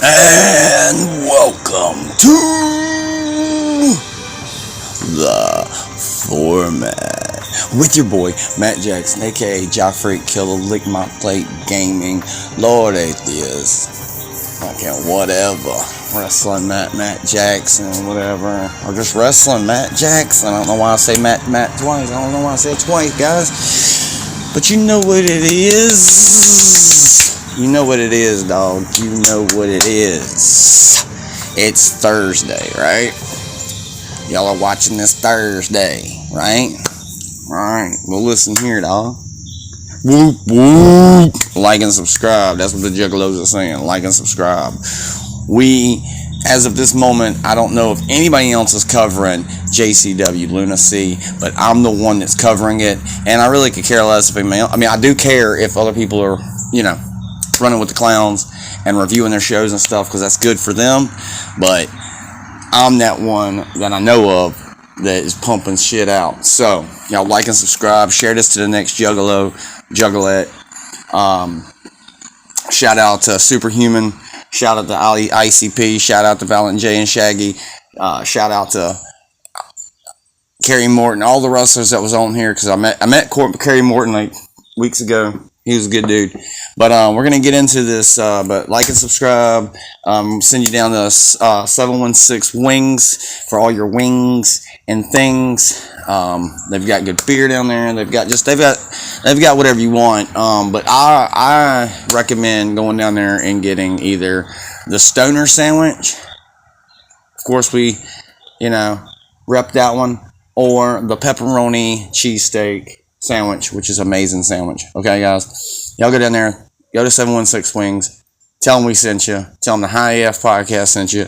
And welcome to the Format with your boy Matt Jackson, aka Joffrey Killer, Lick My Plate Gaming, Lord Atheist, fucking whatever, Wrestling Matt Jackson, whatever, or just Wrestling Matt Jackson. I don't know why I say Matt twice. I don't know why I say it twice, guys. But you know what it is. You know what it is, dog. You know what it is. It's Thursday, right? Y'all are watching this Thursday, right? Alright, well listen here, dog. Whoop, whoop. Like and subscribe. That's what the juggalos are saying. Like and subscribe. We, as of this moment, I don't know if anybody else is covering Jcw Lunacy, but I'm the one that's covering it. And I really could care less if anybody else. I mean, I do care if other people are, running with the clowns and reviewing their shows and stuff, because that's good for them. But I'm that one that I know of that is pumping shit out. So y'all like and subscribe, share this to the next juggalette. Shout out to Superhuman, shout out to Ali ICP, shout out to Valiant J and Shaggy, shout out to Kerry Morton, all the wrestlers that was on here, because I met Kerry Morton like weeks ago. He was a good dude. But we're going to get into this. But like and subscribe. Send you down to 716 Wings for all your wings and things. They've got good beer down there. They've got whatever you want. But I recommend going down there and getting either the Stoner Sandwich. Of course, we, rep that one. Or the Pepperoni Cheesesteak Sandwich, which is amazing sandwich. Okay, guys, y'all go down there, go to 716 Wings, tell them we sent you, tell them the High AF Podcast sent you,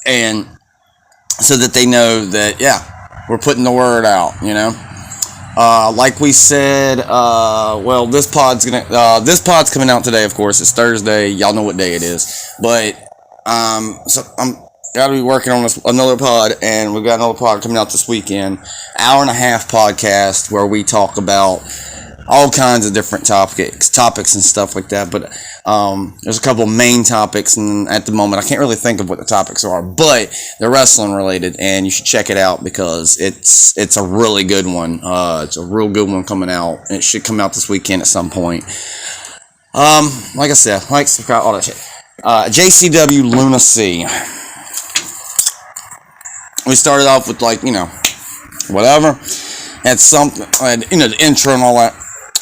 and so that they know that we're putting the word out. Like we said, this pod's coming out today. Of course, it's Thursday. Y'all know what day it is, but so I'm got to be working on another pod, and we've got another pod coming out this weekend. Hour and a half podcast where we talk about all kinds of different topics and stuff like that. But there's a couple main topics, and at the moment I can't really think of what the topics are, but they're wrestling related, and you should check it out because it's a really good one. It's a real good one coming out. It should come out this weekend at some point. Like I said, subscribe, all that shit. Jcw Lunacy. We started off with whatever. Had something, the intro and all that.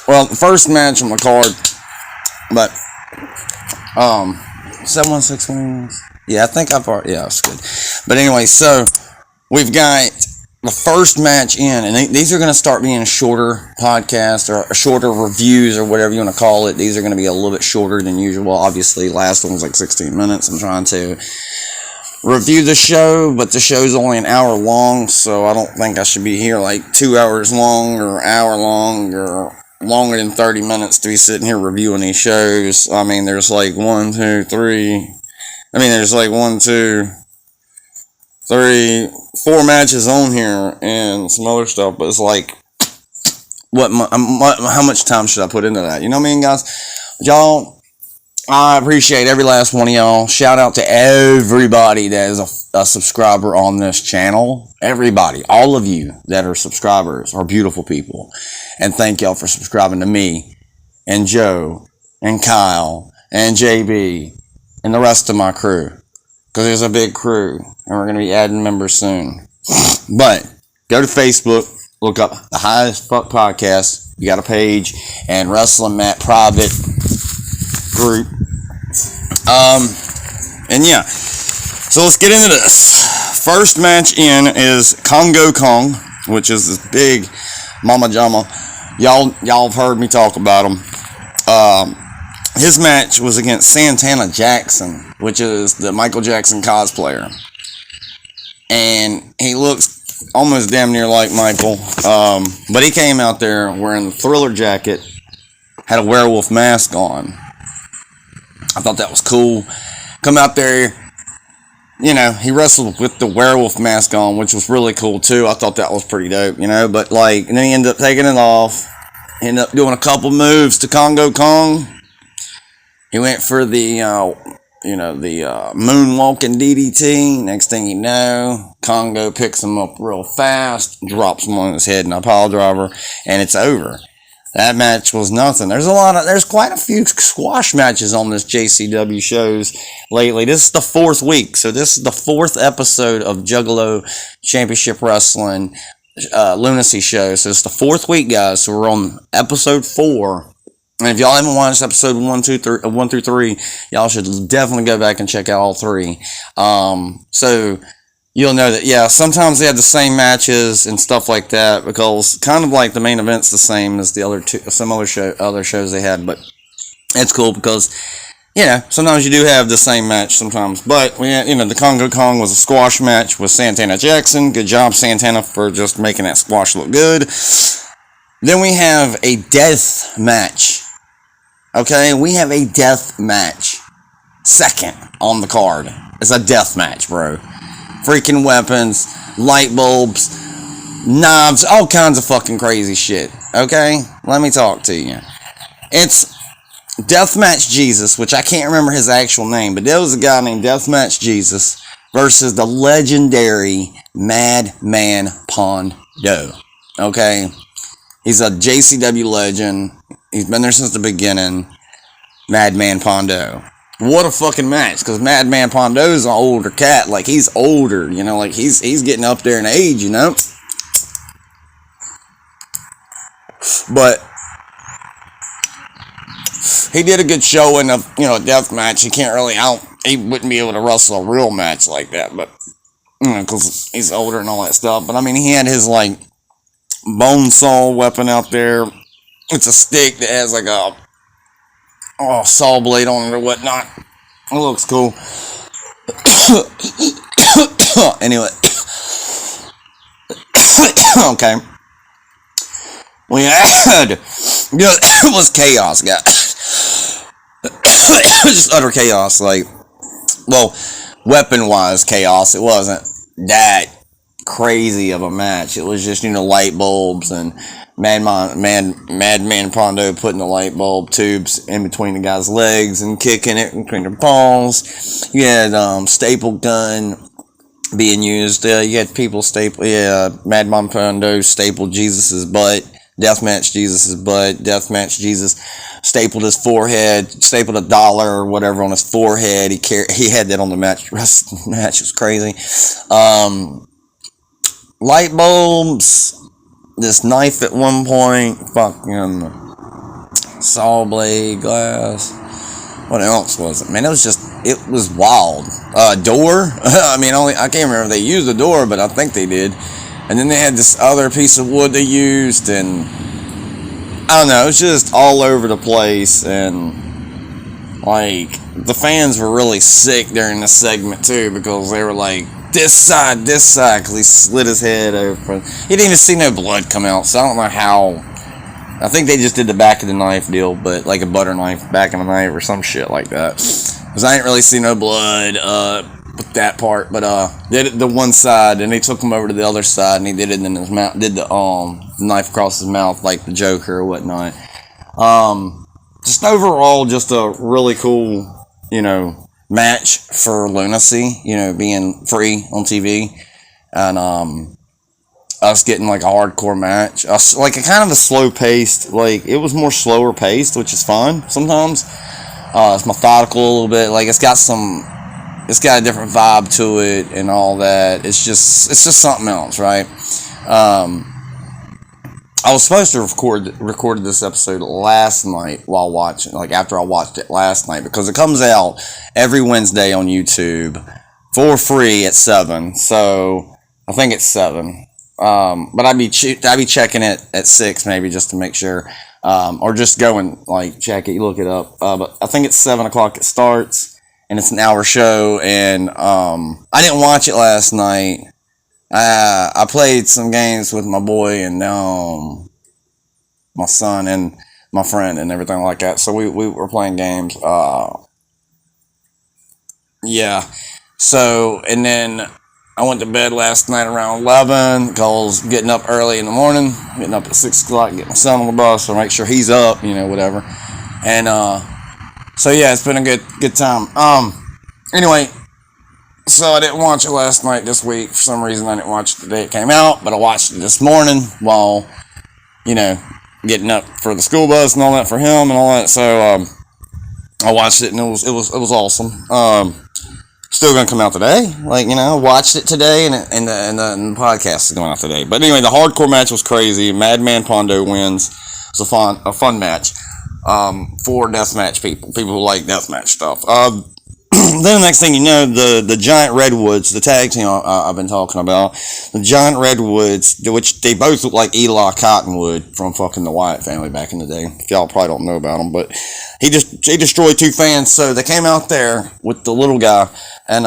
Well, the first match on the card, but 716 Wings. Yeah, I think I've already. Yeah, it's good. But anyway, so we've got the first match in, and these are going to start being shorter podcasts or shorter reviews or whatever you want to call it. These are going to be a little bit shorter than usual. Obviously, last one was like 16 minutes. I'm trying to review the show, but the show's only an hour long, so I don't think I should be here like 2 hours long or an hour long or longer than 30 minutes to be sitting here reviewing these shows. I mean, there's like 1, 2, 3. There's like 1, 2, 3, 4 matches on here and some other stuff, but it's like, how much time should I put into that? You know what I mean, guys? Y'all, I appreciate every last one of y'all. Shout out to everybody that is a subscriber on this channel. Everybody, all of you that are subscribers are beautiful people. And thank y'all for subscribing to me and Joe and Kyle and JB and the rest of my crew. Because there's a big crew and we're going to be adding members soon. But go to Facebook, look up the High as Fuck Podcast. You got a page, and Wrestling Matt private group. So let's get into this. First match in is Congo Kong, which is this big mama jama. Y'all have heard me talk about him. His match was against Santana Jackson, which is the Michael Jackson cosplayer, and he looks almost damn near like Michael, but he came out there wearing the Thriller jacket, had a werewolf mask on. I thought that was cool. Come out there, he wrestled with the werewolf mask on, which was really cool too. I thought that was pretty dope, but and then he ended up taking it off. He ended up doing a couple moves to Congo Kong. He went for the moonwalking DDT. Next thing you know, Congo picks him up real fast, drops him on his head in a pile driver, and it's over. That match was nothing. There's quite a few squash matches on this JCW shows lately. This is the 4th week, so this is the 4th episode of Juggalo Championship Wrestling Lunacy show. So it's the 4th week, guys. So we're on episode 4. And if y'all haven't watched episode 1 through 3, y'all should definitely go back and check out all 3. So you'll know that, yeah, sometimes they have the same matches and stuff like that, because kind of like the main event's the same as the other shows they had, but it's cool because, sometimes you do have the same match sometimes. But we had, the Congo Kong was a squash match with Santana Jackson. Good job, Santana, for just making that squash look good. Then we have a death match. Okay, we have a death match. Second on the card. It's a death match, bro. Freaking weapons, light bulbs, knives, all kinds of fucking crazy shit. Okay? Let me talk to you. It's Deathmatch Jesus, which I can't remember his actual name, but there was a guy named Deathmatch Jesus versus the legendary Madman Pondo. Okay? He's a JCW legend. He's been there since the beginning. Madman Pondo. What a fucking match, because Madman Pondo's an older cat. Like, he's older, like, he's getting up there in age, But he did a good showing of, a death match. He wouldn't be able to wrestle a real match like that, but, because he's older and all that stuff. But, I mean, he had his, bone saw weapon out there. It's a stick that has, a saw blade on it or whatnot. It looks cool. Anyway. Okay. We had... It was chaos, guys. Just utter chaos. Weapon-wise chaos. It wasn't that crazy of a match. It was just, light bulbs and Madman Pondo putting the light bulb tubes in between the guy's legs and kicking it between their balls. You had staple gun being used. You had people Madman Pondo stapled Jesus' butt. Deathmatch Jesus' butt. Deathmatch Jesus stapled his forehead. Stapled $1 or whatever on his forehead. He had that on the match. The match was crazy. Light bulbs. This knife at one point, fucking saw blade, glass. What else was it? Man, it was wild. Door. I can't remember if they used the door, but I think they did. And then they had this other piece of wood they used, and I don't know. It was just all over the place, and the fans were really sick during this segment too, because they were like, this side, because he slit his head open. He didn't even see no blood come out, so I don't know how. I think they just did the back of the knife deal, but like a butter knife, back of the knife, or some shit like that. Because I didn't really see no blood with that part, but did it the one side, and they took him over to the other side, and he did it in his mouth, did the knife across his mouth like the Joker or whatnot. Just overall, just a really cool, match for Lunacy, being free on TV, and us getting a hardcore match, a kind of a slow paced, it was more slower paced, which is fun sometimes. It's methodical a little bit, it's got a different vibe to it and all that. It's just something else, right? I was supposed to record this episode last night while watching, after I watched it last night, because it comes out every Wednesday on YouTube for free at 7. So I think it's 7. But I'd be checking it at 6 maybe, just to make sure, or just go and check it, look it up. But I think it's 7 o'clock it starts, and it's an hour show. And I didn't watch it last night. I played some games with my boy and my son and my friend and everything like that. So we were playing games. Yeah. So, and then I went to bed last night around 11 because getting up early in the morning, getting up at 6 o'clock, get my son on the bus to make sure he's up, whatever. And so yeah, it's been a good time. Anyway, so I didn't watch it last night this week. For some reason, I didn't watch it the day it came out, but I watched it this morning while, getting up for the school bus and all that for him and all that. So I watched it and it was awesome. Still gonna come out today, watched it today, and the podcast is going out today. But anyway, the hardcore match was crazy. Madman Pondo wins. It's a fun match for deathmatch people who like deathmatch stuff. Then the next thing you know, the Giant Redwoods, the tag team I've been talking about, the Giant Redwoods, which they both look like Eli Cottonwood from fucking the Wyatt family back in the day. Y'all probably don't know about him, but he destroyed two fans. So they came out there with the little guy, and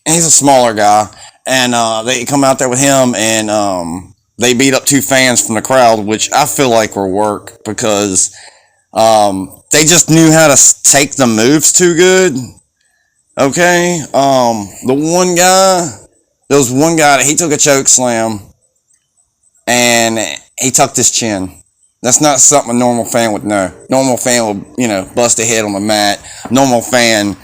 he's a smaller guy, and they come out there with him, and they beat up two fans from the crowd, which I feel like were work because they just knew how to take the moves too good. Okay, there was one guy that he took a choke slam and he tucked his chin. That's not something a normal fan would know. Normal fan would, bust a head on the mat. Normal fan,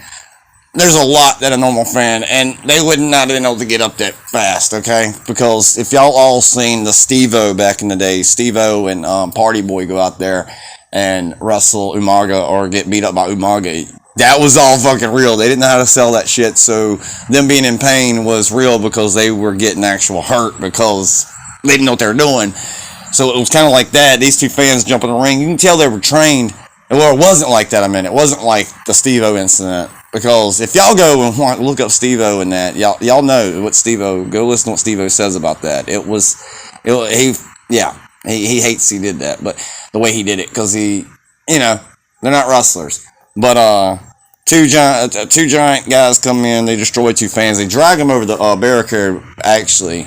there's a lot that a normal fan, and they would not have been able to get up that fast, okay? Because if y'all all seen the Steve-O back in the day, Steve-O and Party Boy go out there and wrestle Umaga or get beat up by Umaga, that was all fucking real. They didn't know how to sell that shit, so them being in pain was real because they were getting actual hurt because they didn't know what they were doing. So it was kind of like that. These two fans jump in the ring. You can tell they were trained. Well, it wasn't like that, it wasn't like the Steve-O incident. Because if y'all go and look up Steve-O and that, y'all know what Steve-O, go listen to what Steve-O says about that. He hates he did that, but the way he did it, because they're not wrestlers. But two giant guys come in, they destroy two fans, they drag them over the barricade, actually.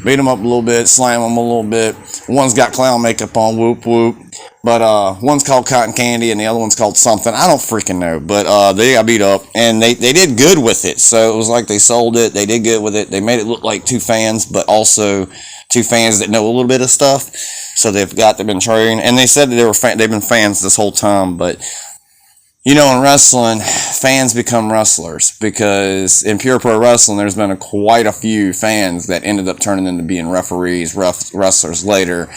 Beat them up a little bit, slam them a little bit. One's got clown makeup on, whoop whoop. But one's called Cotton Candy and the other one's called something. I don't freaking know. But they got beat up and they did good with it. So it was like they sold it. They did good with it. They made it look like two fans, but also two fans that know a little bit of stuff. So they've been trained. And they said that they've been fans this whole time, but in wrestling, fans become wrestlers because in pure pro wrestling, there's been quite a few fans that ended up turning into being referees, wrestlers later.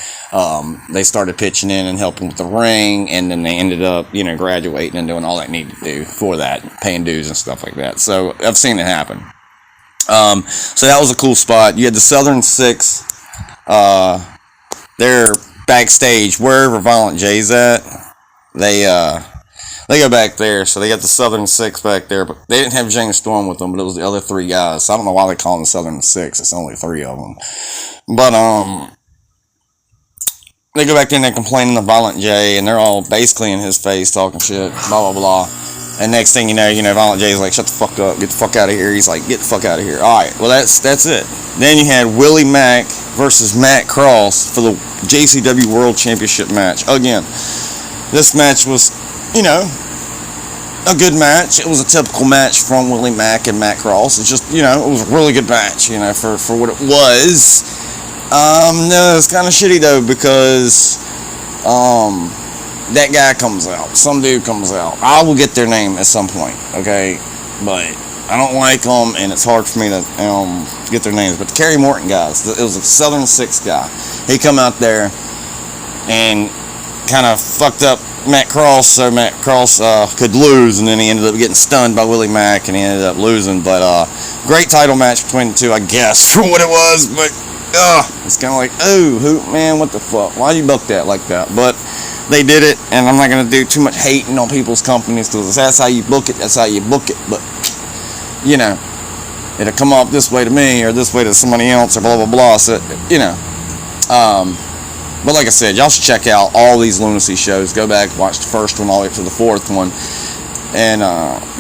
They started pitching in and helping with the ring, and then they ended up, graduating and doing all they needed to do for that, paying dues and stuff like that. So I've seen it happen. So that was a cool spot. You had the Southern Six. They're backstage wherever Violent J's at. They go back there, so they got the Southern Six back there, but they didn't have James Storm with them, but it was the other three guys. So I don't know why they call them the Southern Six. It's only three of them. But they go back there and they're complaining to Violent J, and they're all basically in his face talking shit, blah, blah, blah. And next thing you know, Violent J's like, shut the fuck up, get the fuck out of here. He's like, get the fuck out of here. All right, well, that's it. Then you had Willie Mack versus Matt Cross for the JCW World Championship match. Again, this match was, a good match. It was a typical match from Willie Mack and Matt Cross. It's just, it was a really good match, for what it was. No, it's kind of shitty, though, because that guy comes out. Some dude comes out. I will get their name at some point, okay? But I don't like them, and it's hard for me to get their names. But the Kerry Morton guys, it was a Southern Six guy. He come out there and kind of fucked up Matt Cross, so Matt Cross could lose, and then he ended up getting stunned by Willie Mack, and he ended up losing. But great title match between the two, I guess, for what it was. But it's kind of like, man, what the fuck? Why you book that like that? But they did it, and I'm not gonna do too much hating on people's companies because that's how you book it. That's how you book it. But it'll come up this way to me or this way to somebody else or blah blah blah. So But like I said, y'all should check out all these Lunacy shows. Go back, watch the first one all the way to the fourth one, and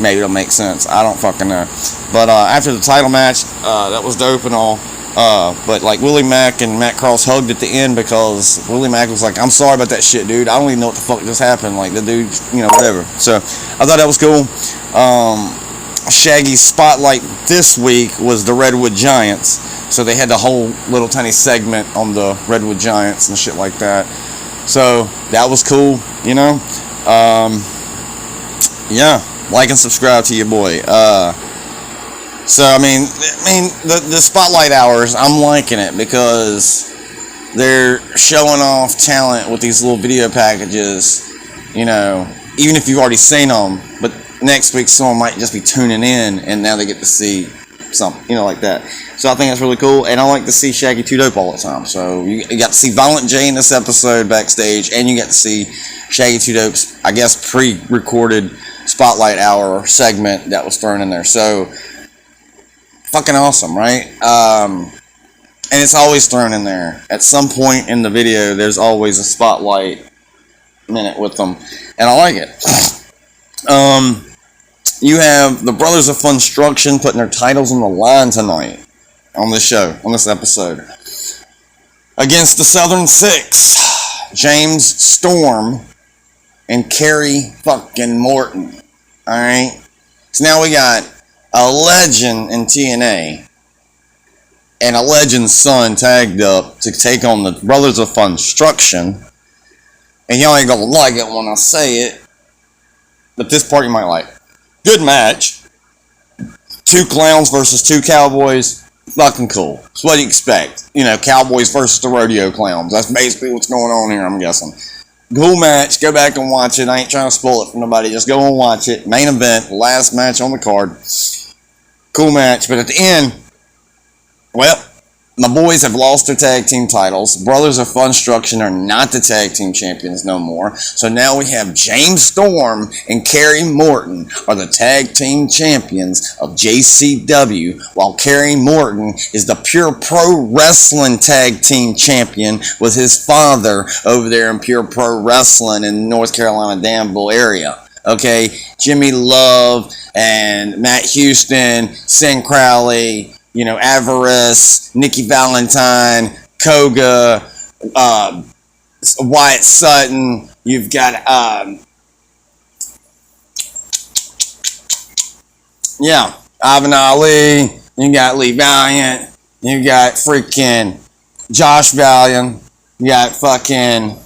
maybe it'll make sense. I don't fucking know. But after the title match, that was dope and all. But like Willie Mack and Matt Cross hugged at the end because Willie Mack was like, I'm sorry about that shit, dude. I don't even know what the fuck just happened. Like the dude, whatever. So I thought that was cool. Shaggy's spotlight this week was the Redwood Giants. So they had the whole little tiny segment on the Redwood Giants and shit like that. So that was cool, Yeah. Like and subscribe to your boy. So I mean, the spotlight hours, I'm liking it because they're showing off talent with these little video packages. You know, even if you've already seen them, but next week someone might just be tuning in, and now they get to see something, you know, like that. So I think that's really cool, and I like to see Jcw Dope all the time. So you got to see Violent J in this episode backstage, and you got to see Jcw Dope's, I guess, pre-recorded spotlight hour segment that was thrown in there. So fucking awesome, right? And it's always thrown in there. At some point in the video, there's always a spotlight minute with them, and I like it. You have the Brothers of Funstruction putting their titles on the line tonight on this show, on this episode, against the Southern Six, James Storm and Kerry fucking Morton. Alright? So now we got a legend in TNA and a legend's son tagged up to take on the Brothers of Funstruction. And y'all ain't gonna like it when I say it, but this part you might like. Good match. 2 clowns versus 2 cowboys. Fucking cool. That's what you expect. You know, cowboys versus the rodeo clowns. That's basically what's going on here, I'm guessing. Cool match. Go back and watch it. I ain't trying to spoil it for nobody. Just go and watch it. Main event. Last match on the card. Cool match. But at the end, well, my boys have lost their tag team titles. Brothers of Funstruction are not the tag team champions no more. So now we have James Storm and Kerry Morton are the tag team champions of JCW, while Kerry Morton is the Pure Pro Wrestling tag team champion with his father over there in Pure Pro Wrestling in North Carolina, Danville area. Okay, Jimmy Love and Matt Houston, Sin Crowley, you know, Avarice, Nikki Valentine, Koga, Wyatt Sutton. You've got, Ivan Ali. You got Lee Valiant. You got freaking Josh Valiant. You got fucking,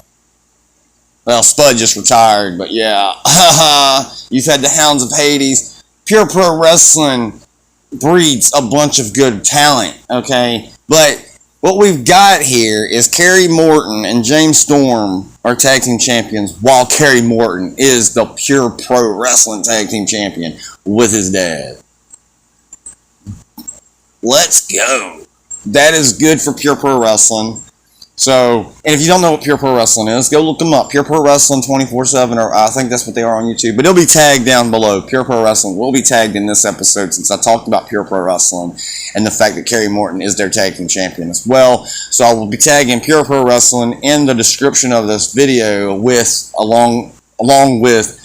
well, Spud just retired, but yeah. You've had the Hounds of Hades. Pure Pro Wrestling breeds a bunch of good talent, okay? But what we've got here is Kerry Morton and James Storm are tag team champions, while Kerry Morton is the Pure Pro Wrestling tag team champion with his dad. Let's go. That is good for Pure Pro Wrestling. So, and if you don't know what Pure Pro Wrestling is, go look them up. Pure Pro Wrestling 24/7, or I think that's what they are on YouTube. But it'll be tagged down below. Pure Pro Wrestling will be tagged in this episode, since I talked about Pure Pro Wrestling and the fact that Kerry Morton is their tag team champion as well. So I will be tagging Pure Pro Wrestling in the description of this video with along with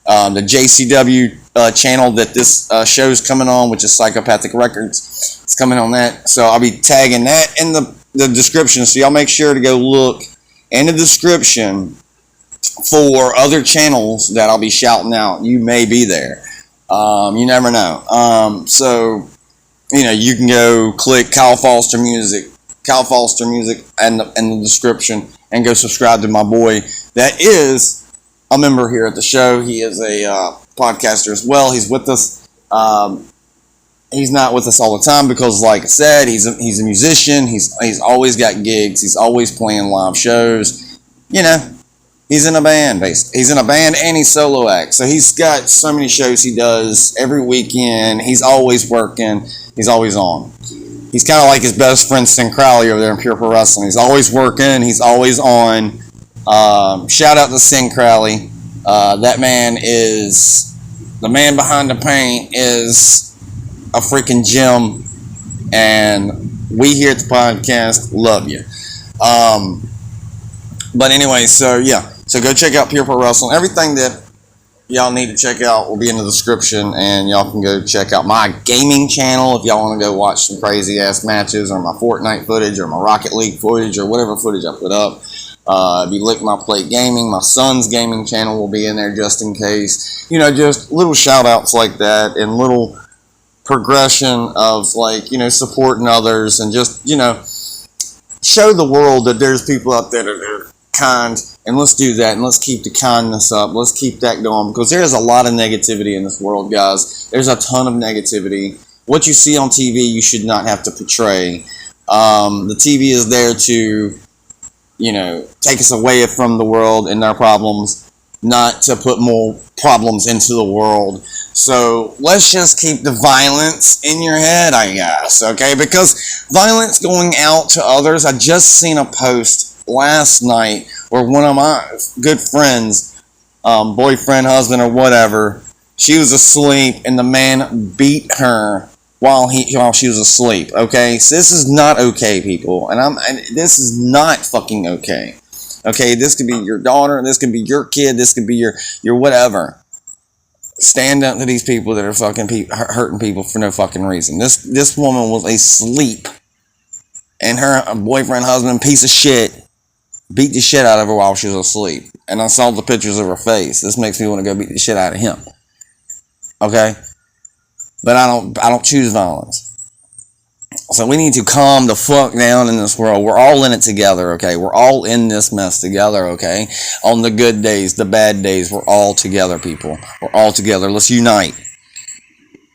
the JCW channel that this show's coming on, which is Psychopathic Records. It's coming on that. So I'll be tagging that in the description, so y'all make sure to go look in the description for other channels that I'll be shouting out. You may be there. You never know. So, you know, you can go click Kyle Foster Music and the description, and go subscribe to my boy that is a member here at the show. He is a podcaster as well. He's with us. He's not with us all the time because, like I said, he's a musician. He's always got gigs. He's always playing live shows. You know, he's in a band, basically. He's in a band and he's solo act. So he's got so many shows he does every weekend. He's always working. He's always on. He's kind of like his best friend, Sin Crowley, over there in Pure Pro Wrestling. He's always working. He's always on. Shout out to Sin Crowley. That man is, the man behind the paint is a freaking gem, and we here at the podcast love you. But anyway, so go check out Pure Pro Wrestling. Everything that y'all need to check out will be in the description, and y'all can go check out my gaming channel if y'all want to go watch some crazy ass matches, or my Fortnite footage, or my Rocket League footage, or whatever footage I put up. If you Lick My Plate Gaming, my son's gaming channel will be in there just in case. You know, just little shout outs like that, and little progression of, like, you know, supporting others, and just, you know, show the world that there's people out there that are kind And let's do that, and let's keep the kindness up. Let's keep that going, because there is a lot of negativity in this world, guys. There's a ton of negativity. What you see on TV, you should not have to portray. The TV is there to, take us away from the world and our problems, not to put more problems into the world. So let's just keep the violence in your head, I guess, okay? Because violence going out to others, I just seen a post last night where one of my good friends, boyfriend, husband, or whatever, she was asleep and the man beat her while she was asleep. Okay, so this is not okay, people, and this is not fucking okay. Okay, this could be your daughter, this could be your kid, this could be your whatever. Stand up to these people that are fucking hurting people for no fucking reason. This woman was asleep, and her boyfriend, husband, piece of shit, beat the shit out of her while she was asleep. And I saw the pictures of her face. This makes me want to go beat the shit out of him. Okay? But I don't choose violence. So we need to calm the fuck down in this world. We're all in it together, okay? We're all in this mess together, okay? On the good days, the bad days, we're all together, people. We're all together. Let's unite.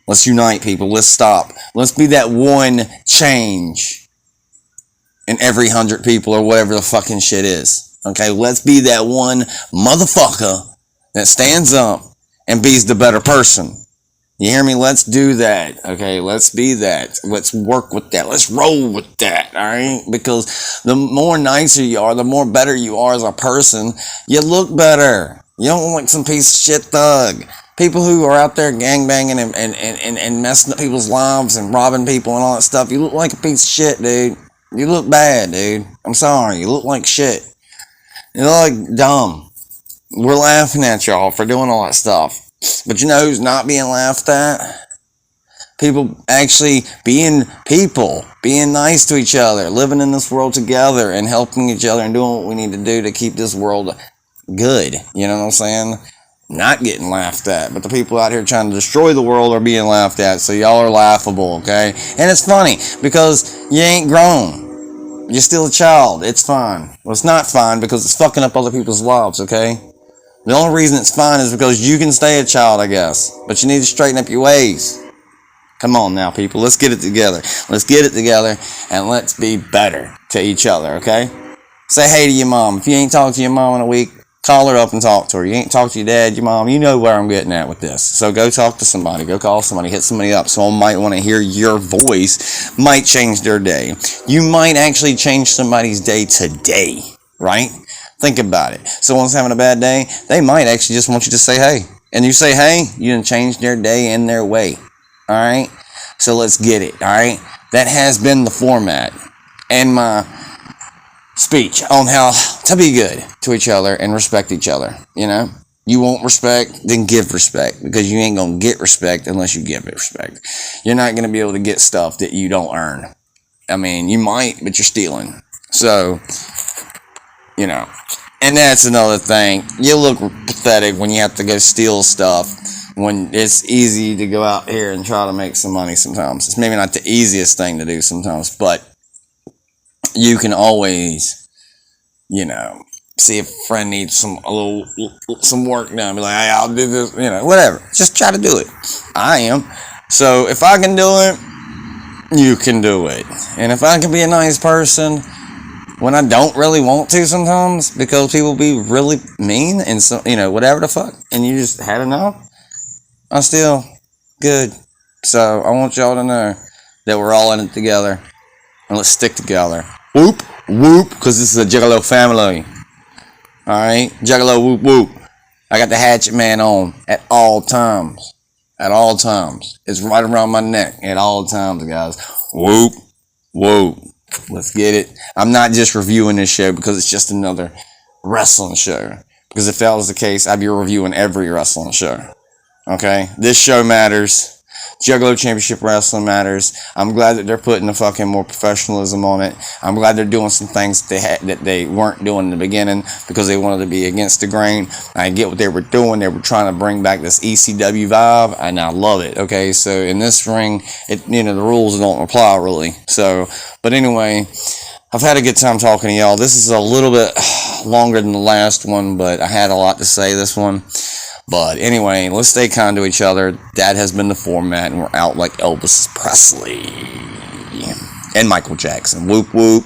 Let's unite, people. Let's stop. Let's be that one change in every 100 people, or whatever the fucking shit is. Okay, let's be that one motherfucker that stands up and be's the better person. You hear me? Let's do that. Okay, let's be that. Let's work with that. Let's roll with that. All right, because the more nicer you are, the more better you are as a person, you look better. You don't look like some piece of shit thug. People who are out there gangbanging and messing up people's lives and robbing people and all that stuff, you look like a piece of shit, dude. You look bad, dude. I'm sorry. You look like shit. You look like dumb. We're laughing at y'all for doing all that stuff. But you know who's not being laughed at? People actually being people. Being nice to each other. Living in this world together and helping each other and doing what we need to do to keep this world good. You know what I'm saying? Not getting laughed at. But the people out here trying to destroy the world are being laughed at. So y'all are laughable, okay? And it's funny because you ain't grown. You're still a child. It's fine. Well, it's not fine because it's fucking up other people's lives, okay? The only reason it's fine is because you can stay a child, I guess. But you need to straighten up your ways. Come on now, people. Let's get it together. Let's get it together and let's be better to each other, okay? Say hey to your mom. If you ain't talked to your mom in a week, call her up and talk to her. You ain't talked to your dad, your mom. You know where I'm getting at with this. So go talk to somebody. Go call somebody. Hit somebody up. Someone might want to hear your voice. Might change their day. You might actually change somebody's day today, right? Think about it. Someone's having a bad day. They might actually just want you to say hey. And you say hey, you done changed their day and their way. All right? So let's get it. All right? That has been the format and my speech on how to be good to each other and respect each other. You know, you want respect, then give respect, because you ain't gonna get respect unless you give it respect. You're not gonna be able to get stuff that you don't earn. I mean, you might, but you're stealing. So, you know, and that's another thing. You look pathetic when you have to go steal stuff when it's easy to go out here and try to make some money sometimes. It's maybe not the easiest thing to do sometimes, but you can always, you know, see if a friend needs some work done. Be like, hey, I'll do this, you know, whatever. Just try to do it. I am. So if I can do it, you can do it. And if I can be a nice person when I don't really want to sometimes, because people be really mean and so, you know, whatever the fuck, and you just had enough, I'm still good. So I want y'all to know that we're all in it together. And let's stick together. Whoop, whoop, because this is a Juggalo family. Alright? Juggalo, whoop, whoop. I got the hatchet man on at all times. At all times. It's right around my neck at all times, guys. Whoop, whoop. Let's get it. I'm not just reviewing this show because it's just another wrestling show. Because if that was the case, I'd be reviewing every wrestling show. Okay? This show matters. Juggalo Championship Wrestling matters. I'm glad that they're putting the fucking more professionalism on it. I'm glad they're doing some things that they weren't doing in the beginning because they wanted to be against the grain. I get what they were doing. They were trying to bring back this ECW vibe, and I love it. Okay, so in this ring, the rules don't apply really. So, but anyway, I've had a good time talking to y'all. This is a little bit longer than the last one, but I had a lot to say this one. But anyway, let's stay kind to each other. That has been the format, and we're out like Elvis Presley and Michael Jackson. Whoop, whoop.